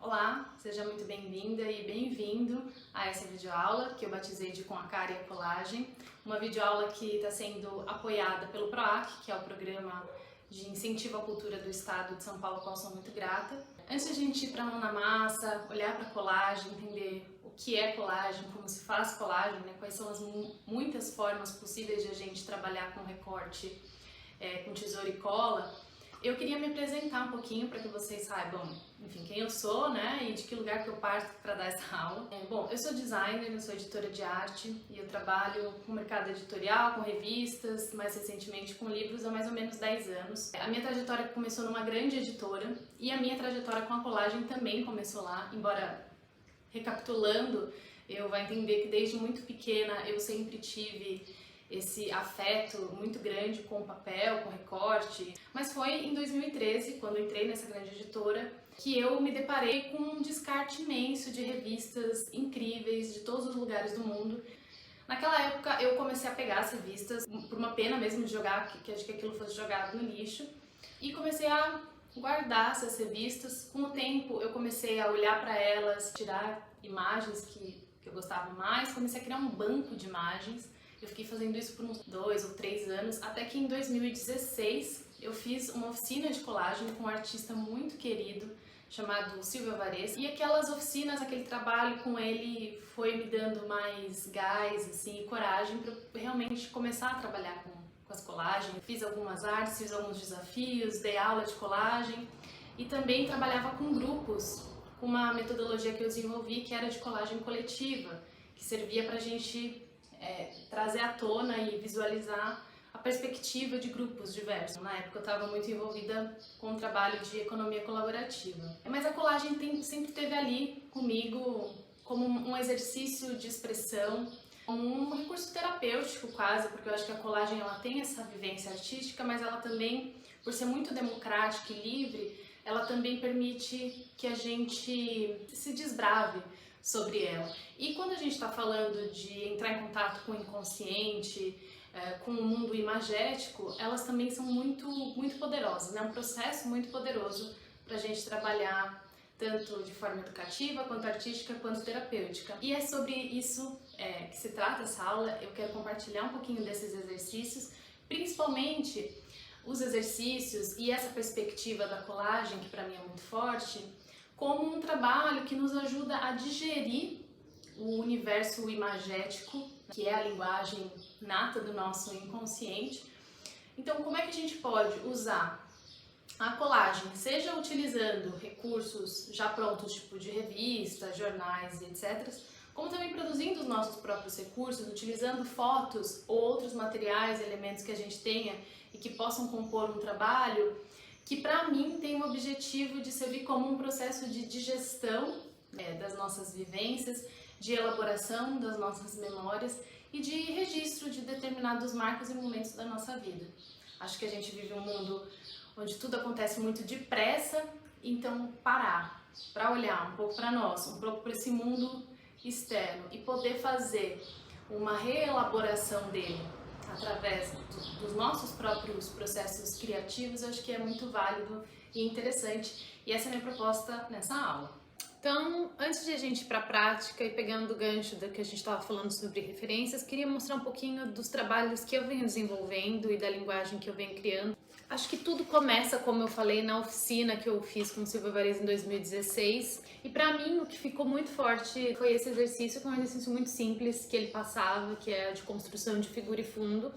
Olá, seja muito bem-vinda e bem-vindo a essa videoaula que eu batizei de Com a Cara e a Colagem, uma videoaula que está sendo apoiada pelo PROAC, que é o Programa de Incentivo à Cultura do Estado de São Paulo, ao qual sou muito grata. Antes de a gente ir para a mão na massa, olhar para a colagem, entender o que é colagem, como se faz colagem, né? Quais são as muitas formas possíveis de a gente trabalhar com recorte, com tesoura e cola, eu queria me apresentar um pouquinho para que vocês saibam, enfim, quem eu sou, né, e de que lugar que eu parto para dar essa aula. Bom, eu sou designer, eu sou editora de arte e eu trabalho com o mercado editorial, com revistas, mais recentemente com livros há mais ou menos 10 anos. A minha trajetória começou numa grande editora e a minha trajetória com a colagem também começou lá, embora, recapitulando, eu vou entender que desde muito pequena eu sempre tive esse afeto muito grande com o papel, com o recorte. Mas foi em 2013, quando eu entrei nessa grande editora, que eu me deparei com um descarte imenso de revistas incríveis de todos os lugares do mundo. Naquela época eu comecei a pegar as revistas, por uma pena mesmo de jogar, que acho que aquilo fosse jogado no lixo, e comecei a guardar essas revistas. Com o tempo eu comecei a olhar para elas, tirar imagens que eu gostava mais, comecei a criar um banco de imagens. Eu fiquei fazendo isso por uns 2 ou 3 anos, até que em 2016 eu fiz uma oficina de colagem com um artista muito querido chamado Silvio Alvarez. E aquelas oficinas, aquele trabalho com ele foi me dando mais gás assim, e coragem para realmente começar a trabalhar com as colagens. Fiz algumas artes, fiz alguns desafios, dei aula de colagem e também trabalhava com grupos, com uma metodologia que eu desenvolvi que era de colagem coletiva, que servia para a gente trazer à tona e visualizar a perspectiva de grupos diversos. Na época eu estava muito envolvida com o trabalho de economia colaborativa. Mas a colagem sempre esteve ali comigo como um exercício de expressão, como um recurso terapêutico quase, porque eu acho que a colagem ela tem essa vivência artística, mas ela também, por ser muito democrática e livre, ela também permite que a gente se desbrave sobre ela. E quando a gente está falando de entrar em contato com o inconsciente, com o mundo imagético, elas também são muito poderosas, né? Um processo muito poderoso para a gente trabalhar tanto de forma educativa, quanto artística, quanto terapêutica. E é sobre isso que se trata essa aula. Eu quero compartilhar um pouquinho desses exercícios, principalmente os exercícios e essa perspectiva da colagem, que para mim é muito forte, como um trabalho que nos ajuda a digerir o universo imagético, que é a linguagem nata do nosso inconsciente. Então, como é que a gente pode usar a colagem, seja utilizando recursos já prontos, tipo de revistas, jornais e etc., como também produzindo os nossos próprios recursos, utilizando fotos ou outros materiais, elementos que a gente tenha e que possam compor um trabalho, que para mim tem o objetivo de servir como um processo de digestão das nossas vivências, de elaboração das nossas memórias e de registro de determinados marcos e momentos da nossa vida. Acho que a gente vive um mundo onde tudo acontece muito depressa, então parar para olhar um pouco para nós, um pouco para esse mundo externo e poder fazer uma reelaboração dele através dos nossos próprios processos criativos, acho que é muito válido e interessante, e essa é a minha proposta nessa aula. Então, antes de a gente ir para a prática e pegando o gancho do que a gente estava falando sobre referências, queria mostrar um pouquinho dos trabalhos que eu venho desenvolvendo e da linguagem que eu venho criando. Acho que tudo começa, como eu falei, na oficina que eu fiz com o Silvio Alvarez em 2016. E para mim, o que ficou muito forte foi esse exercício, que é um exercício muito simples que ele passava, que é de construção de figura e fundo.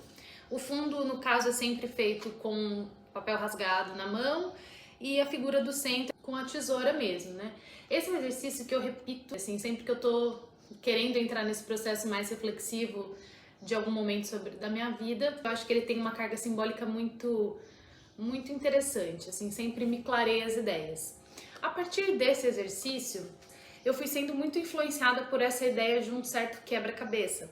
O fundo, no caso, é sempre feito com papel rasgado na mão e a figura do centro com a tesoura mesmo, né? Esse é um exercício que eu repito, assim, sempre que eu tô querendo entrar nesse processo mais reflexivo de algum momento da minha vida. Eu acho que ele tem uma carga simbólica muito interessante, assim, sempre me clareia as ideias. A partir desse exercício, eu fui sendo muito influenciada por essa ideia de um certo quebra-cabeça.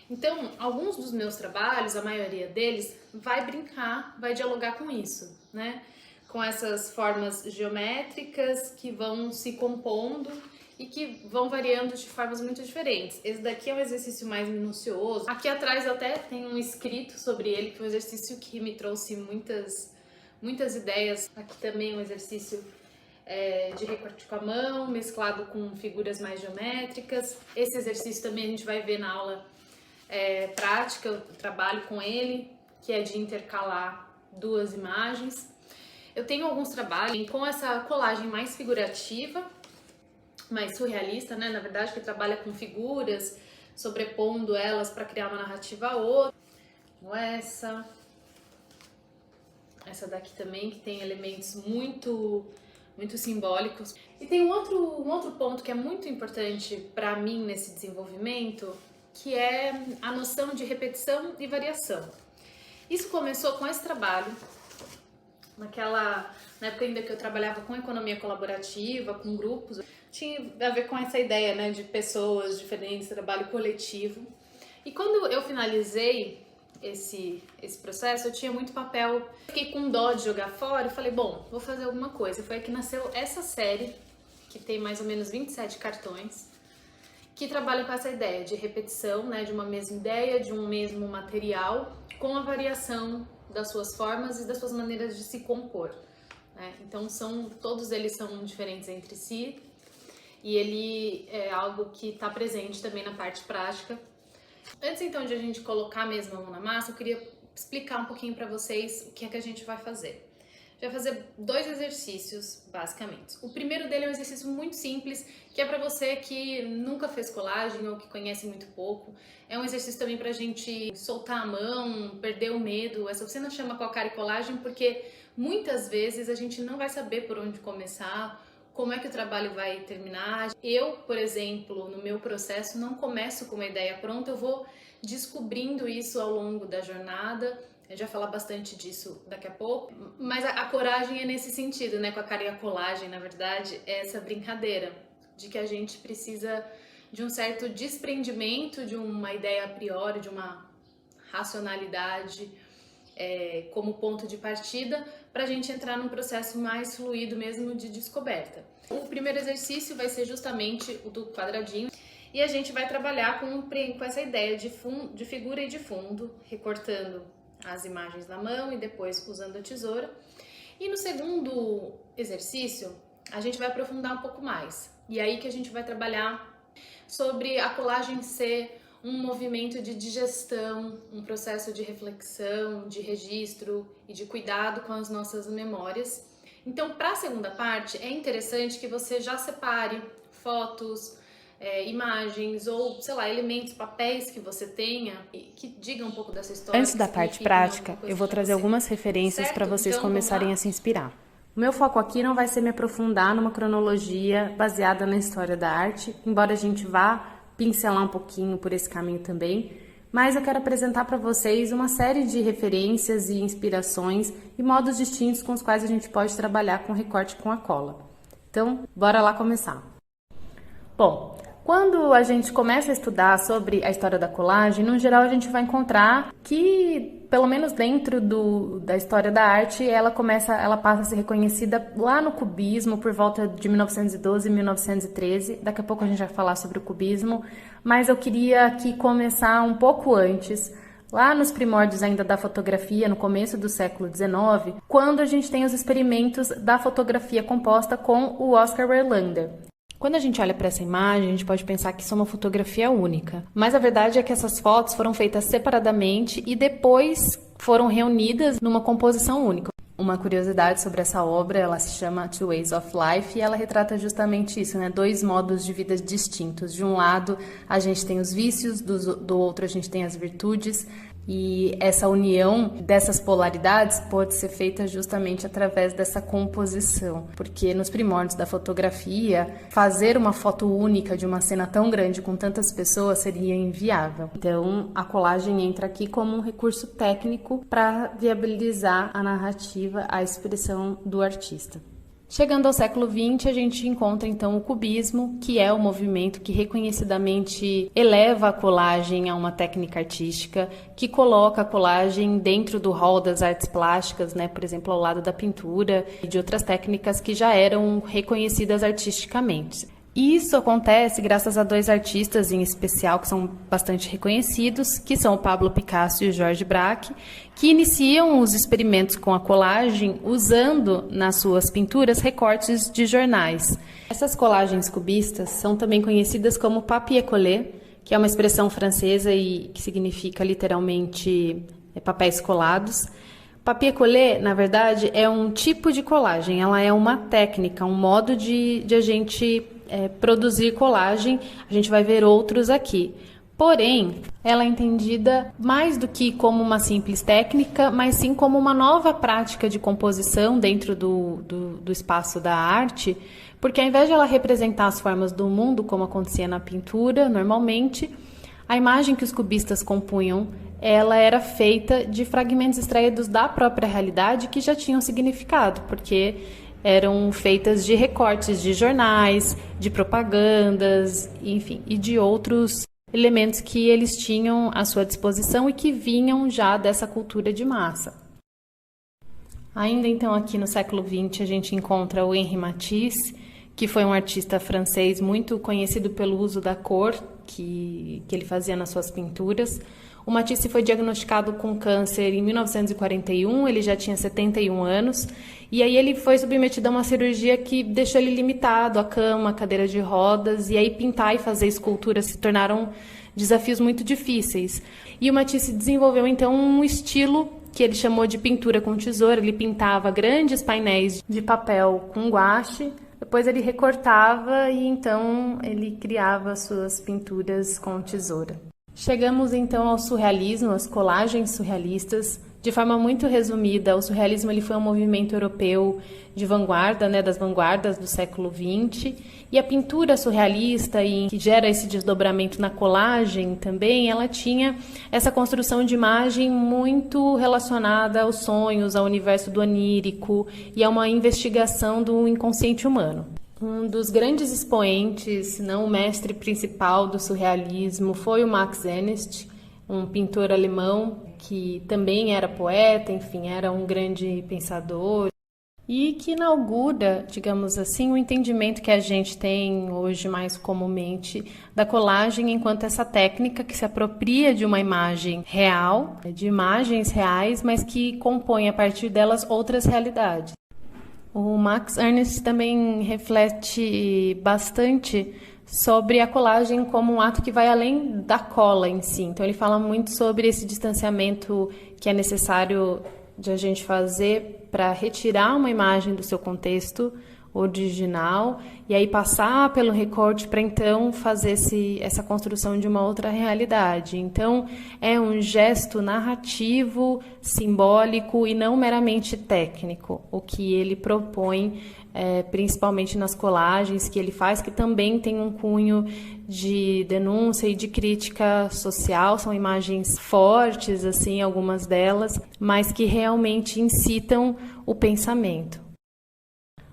Então, alguns dos meus trabalhos, a maioria deles, vai brincar, vai dialogar com isso, né? Com essas formas geométricas que vão se compondo e que vão variando de formas muito diferentes. Esse daqui é um exercício mais minucioso. Aqui atrás eu até tenho um escrito sobre ele, que é um exercício que me trouxe muitas ideias. Aqui também é um exercício de recorte com a mão, mesclado com figuras mais geométricas. Esse exercício também a gente vai ver na aula prática, eu trabalho com ele, que é de intercalar duas imagens. Eu tenho alguns trabalhos com essa colagem mais figurativa, mais surrealista, né? Na verdade, que trabalha com figuras, sobrepondo elas para criar uma narrativa a outra. Como essa daqui também, que tem elementos muito simbólicos. E tem um outro ponto que é muito importante para mim nesse desenvolvimento, que é a noção de repetição e variação. Isso começou com esse trabalho, na época ainda que eu trabalhava com economia colaborativa, com grupos, tinha a ver com essa ideia, né, de pessoas diferentes, trabalho coletivo. E quando eu finalizei esse processo, eu tinha muito papel, fiquei com dó de jogar fora e falei, bom, vou fazer alguma coisa. Foi aí que nasceu essa série, que tem mais ou menos 27 cartões, que trabalha com essa ideia de repetição, né, de uma mesma ideia, de um mesmo material, com a variação das suas formas e das suas maneiras de se compor, né? Então todos eles são diferentes entre si, e ele é algo que está presente também na parte prática. Antes então de a gente colocar mesmo a mão na massa, eu queria explicar um pouquinho para vocês o que é que a gente vai fazer. A gente vai fazer 2 exercícios, basicamente. O primeiro dele é um exercício muito simples, que é para você que nunca fez colagem ou que conhece muito pouco. É um exercício também para a gente soltar a mão, perder o medo. Essa oficina chama Com a Cara e Colagem porque muitas vezes a gente não vai saber por onde começar, como é que o trabalho vai terminar. Eu, por exemplo, no meu processo, não começo com uma ideia pronta, eu vou descobrindo isso ao longo da jornada. Eu já vou falar bastante disso daqui a pouco, mas a coragem é nesse sentido, né? Com a cara e a colagem, na verdade, é essa brincadeira de que a gente precisa de um certo desprendimento de uma ideia a priori, de uma racionalidade como ponto de partida, para a gente entrar num processo mais fluido mesmo de descoberta. O primeiro exercício vai ser justamente o do quadradinho, e a gente vai trabalhar com essa ideia de figura e de fundo, recortando as imagens na mão e depois usando a tesoura. E no segundo exercício, a gente vai aprofundar um pouco mais. E aí que a gente vai trabalhar sobre a colagem ser um movimento de digestão, um processo de reflexão, de registro e de cuidado com as nossas memórias. Então, para a segunda parte, é interessante que você já separe fotos, imagens ou, sei lá, elementos, papéis que você tenha que digam um pouco dessa história. Antes da parte prática, eu vou trazer algumas referências para vocês começarem a se inspirar. O meu foco aqui não vai ser me aprofundar numa cronologia baseada na história da arte, embora a gente vá pincelar um pouquinho por esse caminho também, mas eu quero apresentar para vocês uma série de referências e inspirações e modos distintos com os quais a gente pode trabalhar com recorte com a cola. Então, bora lá começar. Bom, quando a gente começa a estudar sobre a história da colagem, no geral a gente vai encontrar que, pelo menos dentro da história da arte, ela passa a ser reconhecida lá no cubismo, por volta de 1912 e 1913. Daqui a pouco a gente vai falar sobre o cubismo, mas eu queria aqui começar um pouco antes, lá nos primórdios ainda da fotografia, no começo do século XIX, quando a gente tem os experimentos da fotografia composta com o Oscar Verlander. Quando a gente olha para essa imagem, a gente pode pensar que isso é uma fotografia única, mas a verdade é que essas fotos foram feitas separadamente e depois foram reunidas numa composição única. Uma curiosidade sobre essa obra, ela se chama Two Ways of Life e ela retrata justamente isso, né? 2 modos de vida distintos. De um lado, a gente tem os vícios, do outro a gente tem as virtudes. E essa união dessas polaridades pode ser feita justamente através dessa composição, porque nos primórdios da fotografia, fazer uma foto única de uma cena tão grande com tantas pessoas seria inviável. Então, a colagem entra aqui como um recurso técnico para viabilizar a narrativa, a expressão do artista. Chegando ao século XX, a gente encontra então o cubismo, que é o movimento que reconhecidamente eleva a colagem a uma técnica artística, que coloca a colagem dentro do rol das artes plásticas, né? Por exemplo, ao lado da pintura e de outras técnicas que já eram reconhecidas artisticamente. Isso acontece graças a dois artistas em especial que são bastante reconhecidos, que são o Pablo Picasso e o Georges Braque, que iniciam os experimentos com a colagem usando nas suas pinturas recortes de jornais. Essas colagens cubistas são também conhecidas como papier-collé, que é uma expressão francesa e que significa literalmente papéis colados. Papier-collé, na verdade, é um tipo de colagem, ela é uma técnica, um modo de a gente produzir colagem. A gente vai ver outros aqui. Porém, ela é entendida mais do que como uma simples técnica, mas sim como uma nova prática de composição dentro do espaço da arte, porque ao invés de ela representar as formas do mundo, como acontecia na pintura, normalmente, a imagem que os cubistas compunham, ela era feita de fragmentos extraídos da própria realidade que já tinham significado, porque eram feitas de recortes de jornais, de propagandas, enfim, e de outros elementos que eles tinham à sua disposição e que vinham já dessa cultura de massa. Ainda então aqui no século XX a gente encontra o Henri Matisse, que foi um artista francês muito conhecido pelo uso da cor que ele fazia nas suas pinturas. O Matisse foi diagnosticado com câncer em 1941, ele já tinha 71 anos, e aí ele foi submetido a uma cirurgia que deixou ele limitado à cama, cadeira de rodas, e aí pintar e fazer esculturas se tornaram desafios muito difíceis. E o Matisse desenvolveu então um estilo que ele chamou de pintura com tesoura. Ele pintava grandes painéis de papel com guache, depois ele recortava e então ele criava suas pinturas com tesoura. Chegamos então ao surrealismo, às colagens surrealistas. De forma muito resumida, o surrealismo ele foi um movimento europeu de vanguarda, das vanguardas do século XX, e a pintura surrealista, que gera esse desdobramento na colagem também, ela tinha essa construção de imagem muito relacionada aos sonhos, ao universo do onírico e a uma investigação do inconsciente humano. Um dos grandes expoentes, se não o mestre principal do surrealismo, foi o Max Ernst, um pintor alemão que também era poeta, enfim, era um grande pensador e que inaugura, digamos assim, o entendimento que a gente tem hoje mais comumente da colagem enquanto essa técnica que se apropria de uma imagem real, de imagens reais, mas que compõe a partir delas outras realidades. O Max Ernst também reflete bastante sobre a colagem como um ato que vai além da cola em si. Então ele fala muito sobre esse distanciamento que é necessário de a gente fazer para retirar uma imagem do seu contexto original e aí passar pelo recorte para então fazer essa construção de uma outra realidade. Então é um gesto narrativo, simbólico e não meramente técnico, o que ele propõe principalmente nas colagens que ele faz, que também tem um cunho de denúncia e de crítica social. São imagens fortes, assim, algumas delas, mas que realmente incitam o pensamento.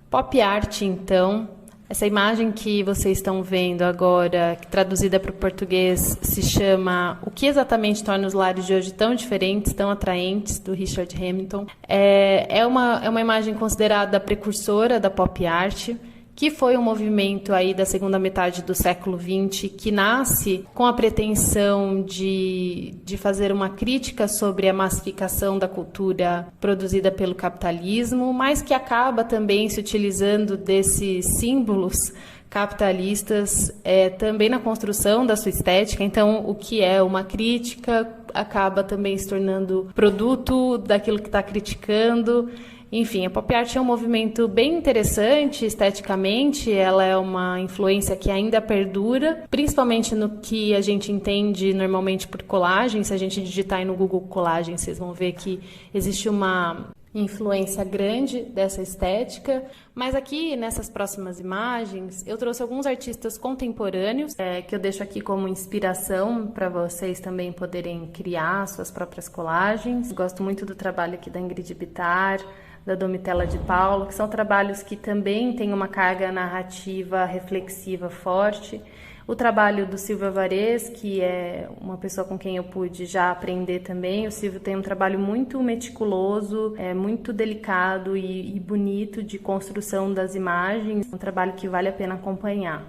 Pop art, então, essa imagem que vocês estão vendo agora, traduzida para o português, se chama O que exatamente torna os lares de hoje tão diferentes, tão atraentes, do Richard Hamilton. É uma imagem considerada precursora da pop art, que foi um movimento aí da segunda metade do século XX, que nasce com a pretensão de fazer uma crítica sobre a massificação da cultura produzida pelo capitalismo, mas que acaba também se utilizando desses símbolos capitalistas também na construção da sua estética. Então, o que é uma crítica acaba também se tornando produto daquilo que está criticando. Enfim, a pop art é um movimento bem interessante esteticamente, ela é uma influência que ainda perdura, principalmente no que a gente entende normalmente por colagem. Se a gente digitar aí no Google colagem, vocês vão ver que existe uma influência grande dessa estética. Mas aqui, nessas próximas imagens, eu trouxe alguns artistas contemporâneos, que eu deixo aqui como inspiração para vocês também poderem criar suas próprias colagens. Gosto muito do trabalho aqui da Ingrid Bittar, da Domitella de Paulo, que são trabalhos que também têm uma carga narrativa reflexiva forte. O trabalho do Silvio Alvarez, que é uma pessoa com quem eu pude já aprender também. O Silvio tem um trabalho muito meticuloso, muito delicado e bonito de construção das imagens. Um trabalho que vale a pena acompanhar.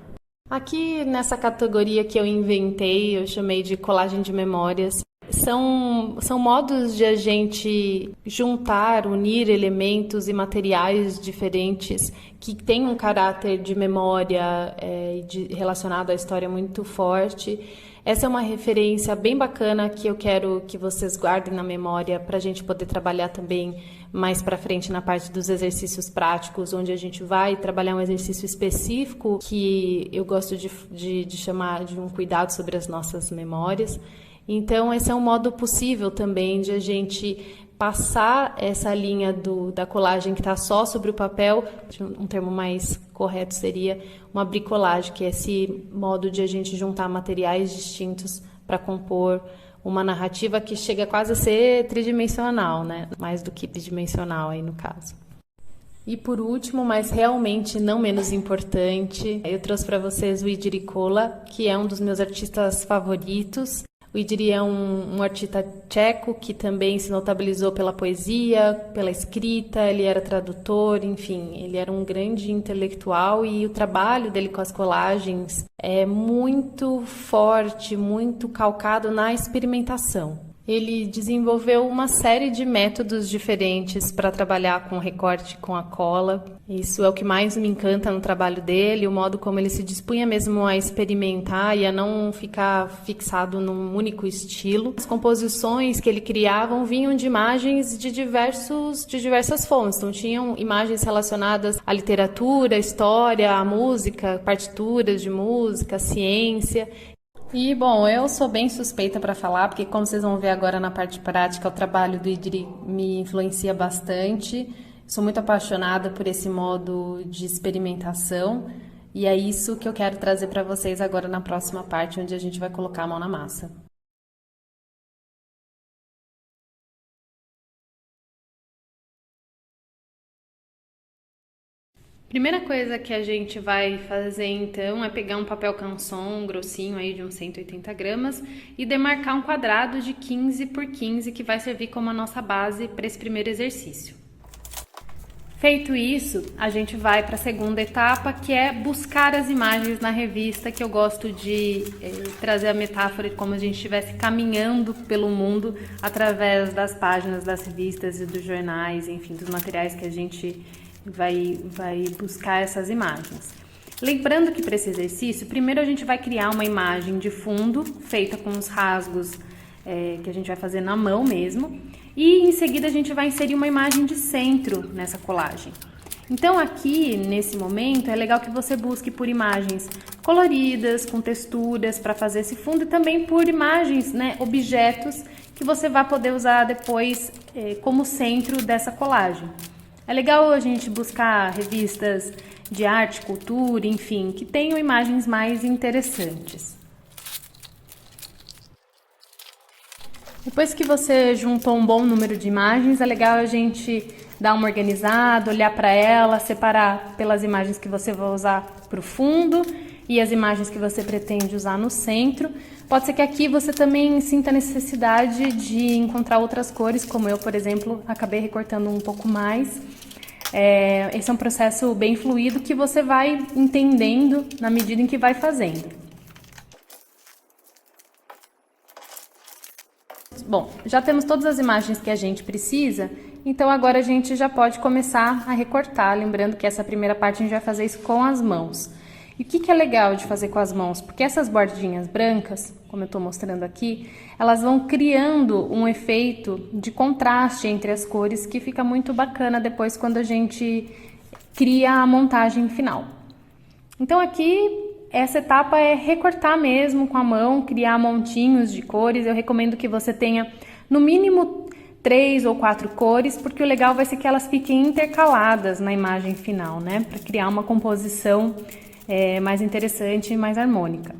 Aqui nessa categoria que eu inventei, eu chamei de colagem de memórias. São modos de a gente juntar, unir elementos e materiais diferentes que têm um caráter de memória relacionado à história muito forte. Essa é uma referência bem bacana que eu quero que vocês guardem na memória para a gente poder trabalhar também mais para frente na parte dos exercícios práticos, onde a gente vai trabalhar um exercício específico que eu gosto de chamar de um cuidado sobre as nossas memórias. Então, esse é um modo possível também de a gente passar essa linha da colagem que está só sobre o papel. Um termo mais correto seria uma bricolagem, que é esse modo de a gente juntar materiais distintos para compor uma narrativa que chega quase a ser tridimensional, né? Mais do que bidimensional aí no caso. E por último, mas realmente não menos importante, eu trouxe para vocês o Jiří Kola, que é um dos meus artistas favoritos. O Jiří é um artista tcheco que também se notabilizou pela poesia, pela escrita, ele era tradutor, enfim, ele era um grande intelectual e o trabalho dele com as colagens é muito forte, muito calcado na experimentação. Ele desenvolveu uma série de métodos diferentes para trabalhar com recorte com a cola. Isso é o que mais me encanta no trabalho dele, o modo como ele se dispunha mesmo a experimentar e a não ficar fixado num único estilo. As composições que ele criava vinham de imagens de diversas fontes. Então, tinham imagens relacionadas à literatura, à história, à música, partituras de música, à ciência. E, bom, eu sou bem suspeita para falar, porque como vocês vão ver agora na parte prática, o trabalho do Jiří me influencia bastante. Sou muito apaixonada por esse modo de experimentação e é isso que eu quero trazer para vocês agora na próxima parte, onde a gente vai colocar a mão na massa. Primeira coisa que a gente vai fazer então é pegar um papel canson grossinho aí de uns 180 gramas e demarcar um quadrado de 15 por 15 que vai servir como a nossa base para esse primeiro exercício. Feito isso, a gente vai para a segunda etapa, que é buscar as imagens na revista, que eu gosto de trazer a metáfora de como a gente estivesse caminhando pelo mundo através das páginas das revistas e dos jornais, enfim, dos materiais que a gente vai buscar essas imagens. Lembrando que para esse exercício, primeiro a gente vai criar uma imagem de fundo, feita com os rasgos que a gente vai fazer na mão mesmo, e em seguida a gente vai inserir uma imagem de centro nessa colagem. Então aqui, nesse momento, é legal que você busque por imagens coloridas, com texturas para fazer esse fundo, e também por imagens, né, objetos que você vai poder usar depois como centro dessa colagem. É legal a gente buscar revistas de arte, cultura, enfim, que tenham imagens mais interessantes. Depois que você juntou um bom número de imagens, é legal a gente dar uma organizada, olhar para ela, separar pelas imagens que você vai usar para o fundo e as imagens que você pretende usar no centro. Pode ser que aqui você também sinta a necessidade de encontrar outras cores, como eu, por exemplo, acabei recortando um pouco mais. Esse é um processo bem fluido que você vai entendendo na medida em que vai fazendo. Bom, já temos todas as imagens que a gente precisa, então agora a gente já pode começar a recortar, lembrando que essa primeira parte a gente vai fazer isso com as mãos. E o que é legal de fazer com as mãos? Porque essas bordinhas brancas, como eu estou mostrando aqui, elas vão criando um efeito de contraste entre as cores que fica muito bacana depois quando a gente cria a montagem final. Então aqui, essa etapa é recortar mesmo com a mão, criar montinhos de cores. Eu recomendo que você tenha no mínimo 3 ou 4 cores, porque o legal vai ser que elas fiquem intercaladas na imagem final, né? Para criar uma composição mais interessante e mais harmônica.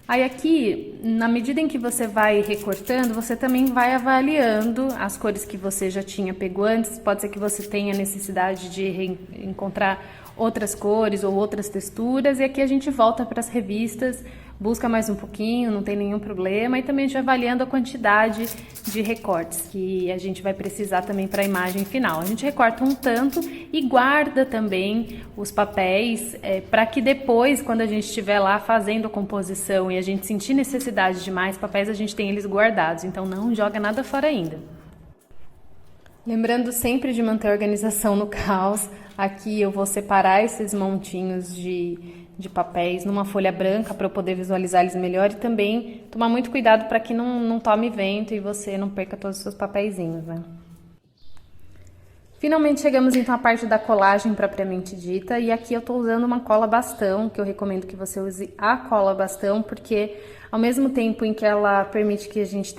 Aí aqui, na medida em que você vai recortando, você também vai avaliando as cores que você já tinha pego antes. Pode ser que você tenha necessidade de encontrar outras cores ou outras texturas. E aqui a gente volta para as revistas, busca mais um pouquinho, não tem nenhum problema. E também já avaliando a quantidade de recortes que a gente vai precisar também para a imagem final. A gente recorta um tanto e guarda também os papéis para que depois, quando a gente estiver lá fazendo a composição e a gente sentir necessidade de mais papéis, a gente tem eles guardados. Então não joga nada fora ainda. Lembrando sempre de manter a organização no caos. Aqui eu vou separar esses montinhos de papéis numa folha branca para eu poder visualizar eles melhor e também tomar muito cuidado para que não tome vento e você não perca todos os seus papeizinhos, né? Finalmente chegamos então à parte da colagem propriamente dita, e aqui eu estou usando uma cola bastão, que eu recomendo que você use a cola bastão, porque ao mesmo tempo em que ela permite que a gente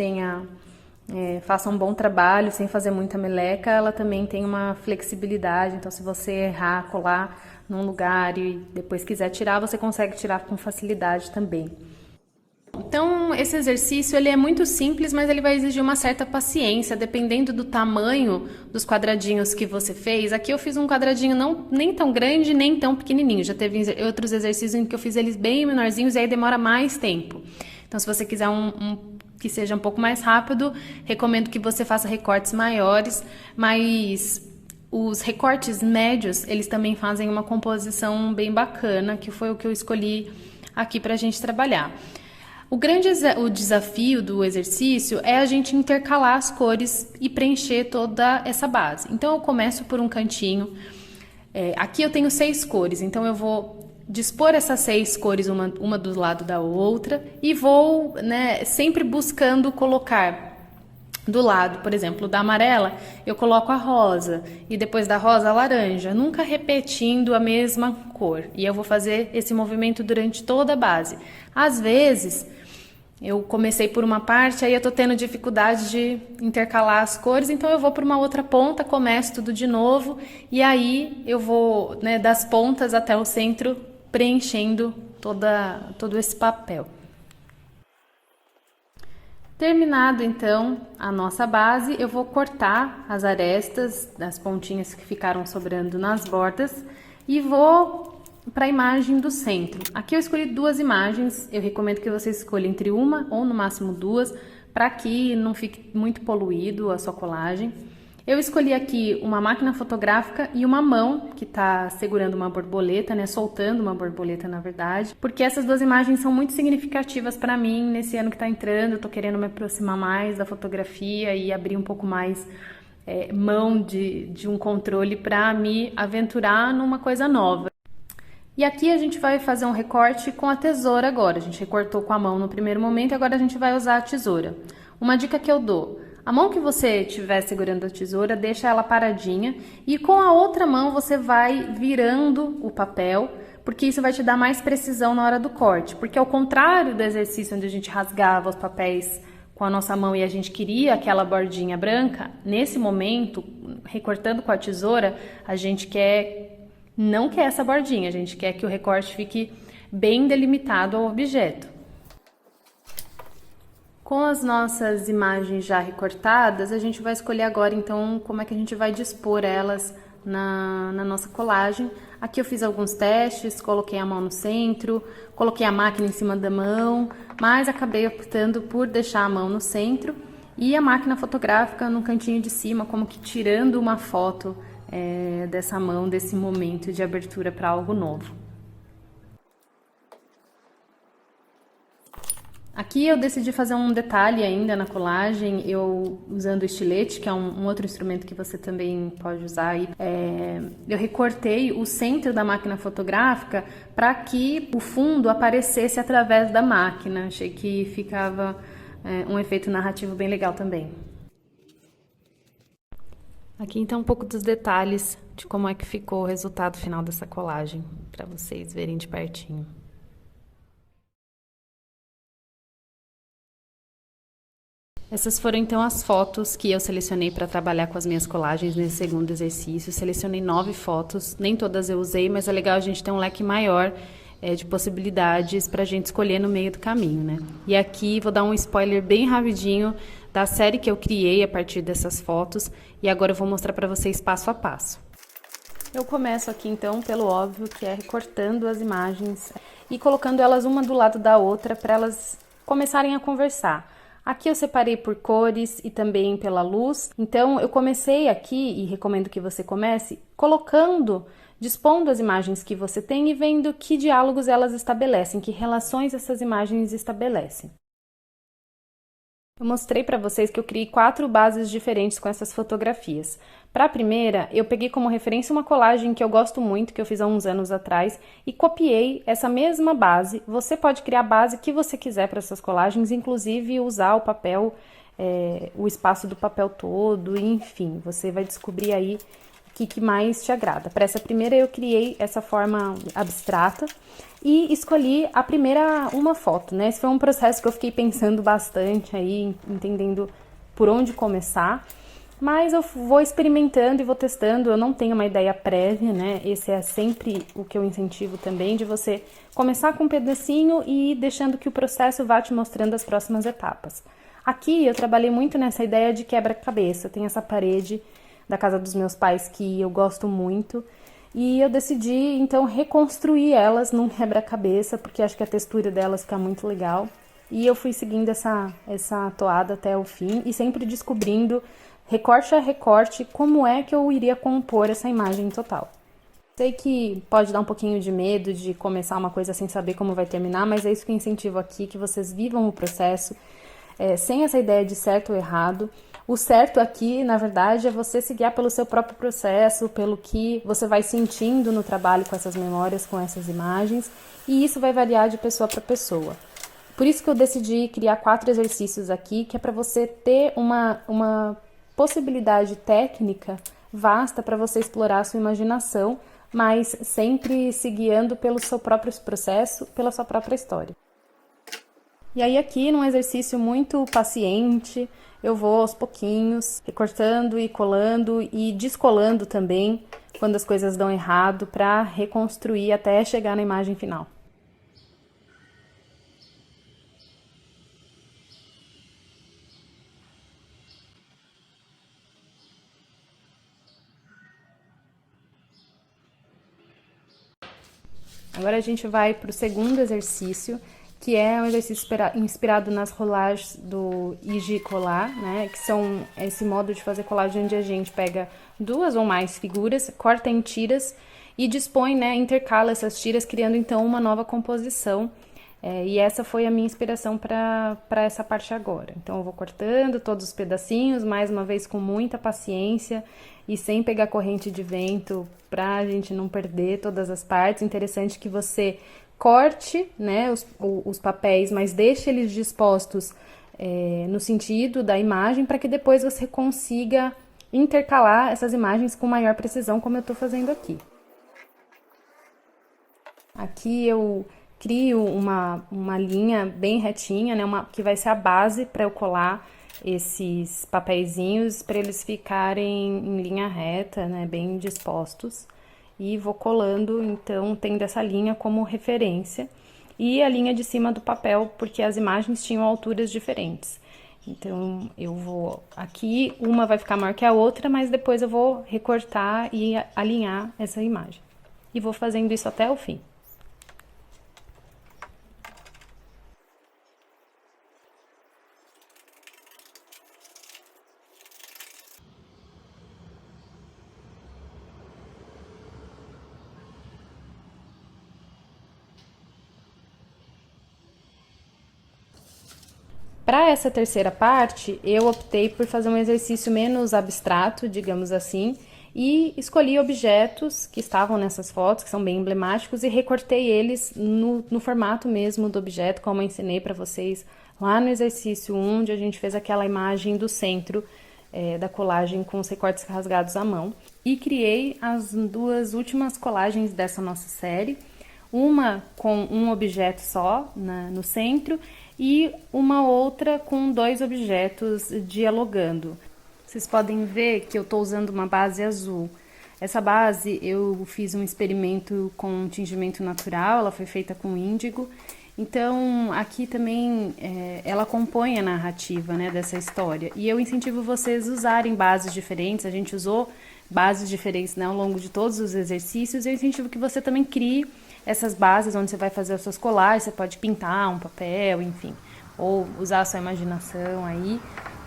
faça um bom trabalho sem fazer muita meleca, ela também tem uma flexibilidade, então se você errar, colar num lugar e depois quiser tirar, você consegue tirar com facilidade também. Então esse exercício ele é muito simples, mas ele vai exigir uma certa paciência, dependendo do tamanho dos quadradinhos que você fez. Aqui eu fiz um quadradinho nem tão grande, nem tão pequenininho, já teve outros exercícios em que eu fiz eles bem menorzinhos e aí demora mais tempo. Então se você quiser que seja um pouco mais rápido, recomendo que você faça recortes maiores, mas os recortes médios, eles também fazem uma composição bem bacana, que foi o que eu escolhi aqui para a gente trabalhar. O desafio do exercício é a gente intercalar as cores e preencher toda essa base. Então eu começo por um cantinho, aqui eu tenho 6 cores, então eu vou dispor essas 6 cores uma do lado da outra e vou, sempre buscando colocar do lado, por exemplo, da amarela, eu coloco a rosa e depois da rosa a laranja, nunca repetindo a mesma cor. E eu vou fazer esse movimento durante toda a base. Às vezes, eu comecei por uma parte, aí eu tô tendo dificuldade de intercalar as cores, então eu vou por uma outra ponta, começo tudo de novo e aí eu vou, das pontas até o centro, preenchendo todo esse papel. Terminado então a nossa base, eu vou cortar as arestas das pontinhas que ficaram sobrando nas bordas e vou para a imagem do centro. Aqui eu escolhi 2 imagens, eu recomendo que você escolha entre uma ou no máximo 2, para que não fique muito poluído a sua colagem. Eu escolhi aqui uma máquina fotográfica e uma mão que está segurando uma borboleta, soltando uma borboleta na verdade, porque essas 2 imagens são muito significativas para mim nesse ano que está entrando. Eu estou querendo me aproximar mais da fotografia e abrir um pouco mais mão de um controle para me aventurar numa coisa nova. E aqui a gente vai fazer um recorte com a tesoura agora. A gente recortou com a mão no primeiro momento, agora a gente vai usar a tesoura. Uma dica que eu dou: a mão que você estiver segurando a tesoura, deixa ela paradinha e com a outra mão você vai virando o papel, porque isso vai te dar mais precisão na hora do corte. Porque ao contrário do exercício onde a gente rasgava os papéis com a nossa mão e a gente queria aquela bordinha branca, nesse momento, recortando com a tesoura, a gente não quer essa bordinha, a gente quer que o recorte fique bem delimitado ao objeto. Com as nossas imagens já recortadas, a gente vai escolher agora então como é que a gente vai dispor elas na nossa colagem. Aqui eu fiz alguns testes, coloquei a mão no centro, coloquei a máquina em cima da mão, mas acabei optando por deixar a mão no centro e a máquina fotográfica no cantinho de cima, como que tirando uma foto dessa mão, desse momento de abertura para algo novo. Aqui eu decidi fazer um detalhe ainda na colagem, eu usando o estilete, que é um outro instrumento que você também pode usar aí. Eu recortei o centro da máquina fotográfica para que o fundo aparecesse através da máquina. Achei que ficava um efeito narrativo bem legal também. Aqui então um pouco dos detalhes de como é que ficou o resultado final dessa colagem, para vocês verem de pertinho. Essas foram então as fotos que eu selecionei para trabalhar com as minhas colagens nesse segundo exercício. Selecionei 9 fotos, nem todas eu usei, mas é legal a gente ter um leque maior de possibilidades para a gente escolher no meio do caminho, né? E aqui vou dar um spoiler bem rapidinho da série que eu criei a partir dessas fotos e agora eu vou mostrar para vocês passo a passo. Eu começo aqui então pelo óbvio, que é recortando as imagens. e colocando elas uma do lado da outra para elas começarem a conversar. Aqui eu separei por cores e também pela luz, então eu comecei aqui, e recomendo que você comece, dispondo as imagens que você tem e vendo que diálogos elas estabelecem, que relações essas imagens estabelecem. Eu mostrei para vocês que eu criei 4 bases diferentes com essas fotografias. Para a primeira, eu peguei como referência uma colagem que eu gosto muito, que eu fiz há uns anos atrás, e copiei essa mesma base. Você pode criar a base que você quiser para essas colagens, inclusive usar o papel, o espaço do papel todo, enfim, você vai descobrir aí o que mais te agrada. Para essa primeira eu criei essa forma abstrata e escolhi a primeira uma foto, né? Esse foi um processo que eu fiquei pensando bastante aí, entendendo por onde começar, mas eu vou experimentando e vou testando, eu não tenho uma ideia prévia, né? Esse é sempre o que eu incentivo também, de você começar com um pedacinho e ir deixando que o processo vá te mostrando as próximas etapas. Aqui eu trabalhei muito nessa ideia de quebra-cabeça, tem essa parede da casa dos meus pais que eu gosto muito, e eu decidi então reconstruir elas num quebra-cabeça, porque acho que a textura delas fica muito legal, e eu fui seguindo essa toada até o fim e sempre descobrindo, recorte a recorte, como é que eu iria compor essa imagem total. Sei que pode dar um pouquinho de medo de começar uma coisa sem saber como vai terminar, mas é isso que eu incentivo aqui, que vocês vivam o processo, sem essa ideia de certo ou errado. O certo aqui, na verdade, é você se guiar pelo seu próprio processo, pelo que você vai sentindo no trabalho com essas memórias, com essas imagens, e isso vai variar de pessoa para pessoa. Por isso que eu decidi criar 4 exercícios aqui, que é para você ter uma possibilidade técnica vasta para você explorar a sua imaginação, mas sempre se guiando pelo seu próprio processo, pela sua própria história. E aí aqui, num exercício muito paciente, eu vou aos pouquinhos, recortando e colando e descolando também, quando as coisas dão errado, para reconstruir até chegar na imagem final. Agora a gente vai para o segundo exercício, que é um exercício inspirado nas rolagens do Igi Colar, né? Que são esse modo de fazer colagem onde a gente pega 2 ou mais figuras, corta em tiras e dispõe, né? Intercala essas tiras, criando então uma nova composição. E essa foi a minha inspiração para essa parte agora. Então eu vou cortando todos os pedacinhos, mais uma vez com muita paciência e sem pegar corrente de vento, para a gente não perder todas as partes. Interessante que você corte, né, os papéis, mas deixe eles dispostos no sentido da imagem, para que depois você consiga intercalar essas imagens com maior precisão, como eu estou fazendo aqui. Aqui eu crio uma linha bem retinha, né, que vai ser a base para eu colar esses papeizinhos, para eles ficarem em linha reta, né, bem dispostos. E vou colando, então, tendo essa linha como referência. E a linha de cima do papel, porque as imagens tinham alturas diferentes. Então, eu vou aqui, uma vai ficar maior que a outra, mas depois eu vou recortar e alinhar essa imagem. E vou fazendo isso até o fim. Para essa terceira parte, eu optei por fazer um exercício menos abstrato, digamos assim, e escolhi objetos que estavam nessas fotos, que são bem emblemáticos, e recortei eles no formato mesmo do objeto, como eu ensinei para vocês lá no exercício 1, onde a gente fez aquela imagem do centro da colagem com os recortes rasgados à mão. E criei as 2 últimas colagens dessa nossa série, uma com um objeto só no centro e uma outra com 2 objetos dialogando. Vocês podem ver que eu estou usando uma base azul. Essa base eu fiz um experimento com tingimento natural, ela foi feita com índigo, Então, aqui também ela compõe a narrativa, né, dessa história. E eu incentivo vocês a usarem bases diferentes. A gente usou bases diferentes, né, ao longo de todos os exercícios. Eu incentivo que você também crie essas bases onde você vai fazer as suas colagens. Você pode pintar um papel, enfim, ou usar a sua imaginação aí.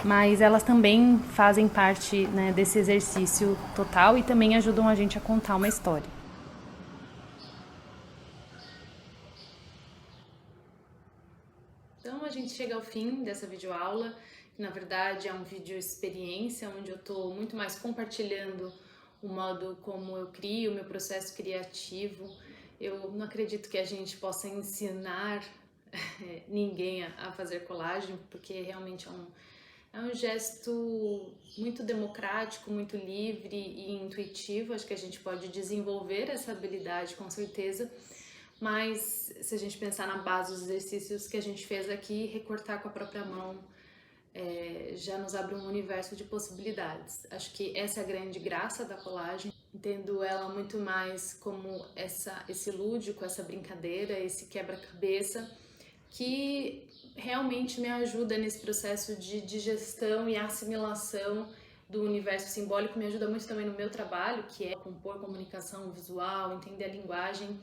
Mas elas também fazem parte, né, desse exercício total e também ajudam a gente a contar uma história. Então a gente chega ao fim dessa videoaula, que na verdade é um vídeo experiência, onde eu estou muito mais compartilhando o modo como eu crio, o meu processo criativo. Eu não acredito que a gente possa ensinar ninguém a fazer colagem, porque realmente é um gesto muito democrático, muito livre e intuitivo. Acho que a gente pode desenvolver essa habilidade com certeza. Mas se a gente pensar na base dos exercícios que a gente fez aqui, recortar com a própria mão já nos abre um universo de possibilidades. Acho que essa é a grande graça da colagem. Entendo ela muito mais como esse lúdico, essa brincadeira, esse quebra-cabeça, que realmente me ajuda nesse processo de digestão e assimilação do universo simbólico. Me ajuda muito também no meu trabalho, que é compor comunicação visual, entender a linguagem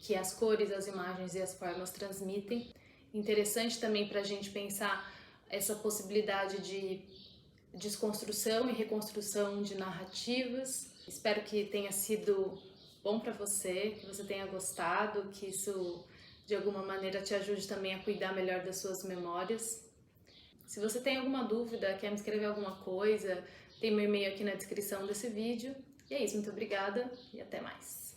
que as cores, as imagens e as formas transmitem. Interessante também para a gente pensar essa possibilidade de desconstrução e reconstrução de narrativas. Espero que tenha sido bom para você, que você tenha gostado, que isso de alguma maneira te ajude também a cuidar melhor das suas memórias. Se você tem alguma dúvida, quer me escrever alguma coisa, tem meu e-mail aqui na descrição desse vídeo. E é isso, muito obrigada e até mais.